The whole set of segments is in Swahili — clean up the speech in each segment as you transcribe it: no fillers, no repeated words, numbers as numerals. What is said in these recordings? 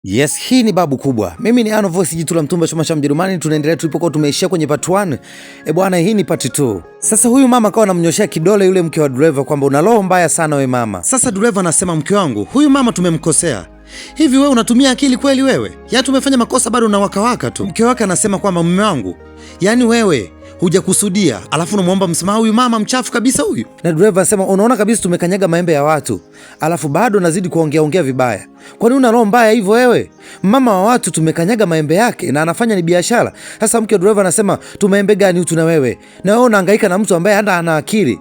Yes, hii ni babu kubwa. Mimi ni Ano Voice, jitu la mtumba, chuma cha Mjerumani. Tunaendelea tulipokuwa tumeishia kwenye part 1. Bwana, hii ni part 2. Sasa huyu mama akawa anamnyoshea kidole yule mke wa dereva kwamba una roho mbaya sana we mama. Sasa dereva anasema, mke wangu, huyu mama tumemkosea. Hivi wewe unatumia akili kweli wewe? Yaani tumefanya makosa bado unawakawaka tu. Mke wake anasema kwamba mume wangu, yaani wewe hujakusudia, alafu unamwomba msamaha huyu mama mchafu kabisa huyu. Na dereva anasema, unaona kabisa tumekanyaga maembe ya watu, alafu bado nazidi kuongea vibaya. Kwani una roho mbaya hivyo wewe? Mama wa watu tumekanyaga maembe yake na anafanya ni biashara. Sasa mke wa dereva anasema, tumaembe gani utu na wewe? Na wewe unahangaika na mtu ambaye hata ana akili.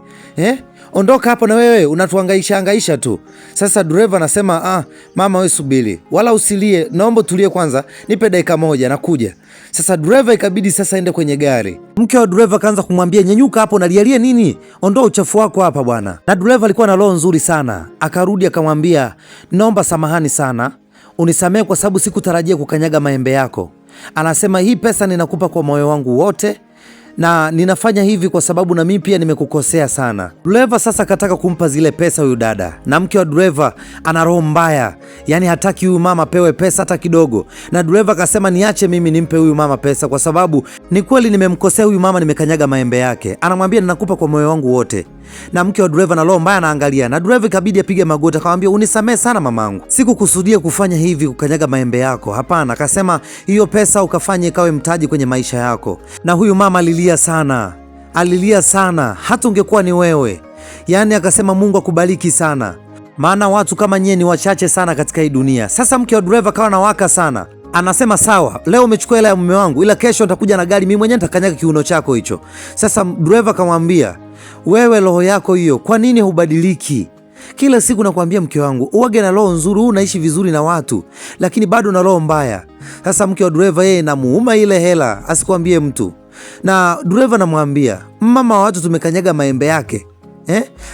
Ondoka hapo na wewe unatuhangaisha tu. Sasa dereva anasema, mama wewe subiri, wala usilie, naomba tulie kwanza, nipe dakika moja nakuja. Sasa dereva ikabidi sasa ende kwenye gari. Mke wa dereva kaanza kumwambia, nyenyuka hapo, nalialia nini? Ondoa uchafu wako hapa bwana. Na dereva alikuwa na roho nzuri sana, akarudi akamwambia, naomba samahani sana, unisamehe kwa sababu sikutarajia kukanyaga maembe yako. Anasema, hii pesa ninakupa kwa moyo wangu wote, na ninafanya hivi kwa sababu na mimi pia nimekukosea sana. Dereva sasa kataka kumpa zile pesa huyu dada, na mke wa dereva ana roho mbaya, yani hataki huyu mama pewe pesa hata kidogo. Na dereva akasema, niache mimi nimpe huyu mama pesa kwa sababu ni kweli nimemkosea huyu mama, nimekanyaga maembe yake. Anamwambia, ninakupa kwa moyo wangu wote. Na mke wa dereva na roho mbaya anaangalia, na dereva ikabidi apige magoti akamwambia, unisamehe sana mamangu, sikukusudia kufanya hivi kukanyaga maembe yako, hapana. Akasema, hiyo pesa ukafanye ikawe mtaji kwenye maisha yako. Na huyu mama alilia sana, hata ungekuwa ni wewe. Yaani akasema, Mungu akubariki sana, maana watu kama nyie ni wachache sana katika hii dunia. Sasa mke wa dereva kawa na waka sana, anasema, sawa, leo umechukua hela ya mume wangu, ila kesho nitakuja na gari mimi mwenyewe nitakanyaga kiuno chako hicho. Sasa dereva akamwambia, wewe roho yako hiyo, kwa nini hubadiliki? Kila siku nakwambia mke wangu, uwage na roho nzuri, unaishi vizuri na watu, lakini bado na roho mbaya. Sasa mke wa dereva yeye namuuma ile hela asikwambie mtu. Na dereva namwambia, mama wa watu tumekanyaga maembe yake.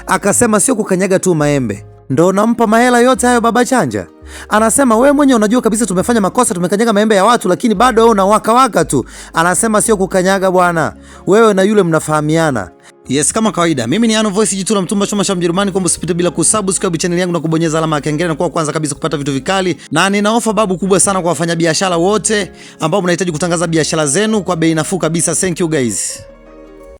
Akasema, sio kukanyaga tu maembe, ndo nampa mahela yote hayo baba chanja? Anasema, wewe mwenye unajua kabisa tumefanya makosa, tumekanyaga maembe ya watu, lakini bado wewe unawaka tu. Anasema, sio kukanyaga bwana, wewe na yule mnafahamiana. Yes, kama kawaida, mimi ni Ano Voice, jitu la mtumba, chuma cha Mjerumani. Kumbe usipite bila kusubscribe channel yangu na kubonyeza alama ya kengele na kuwa kwanza kabisa kupata vitu vikali. Na nina ofa babu kubwa sana kwa wafanyabiashara wote ambao mnahitaji kutangaza biashara zenu kwa bei nafuu kabisa. Thank you guys.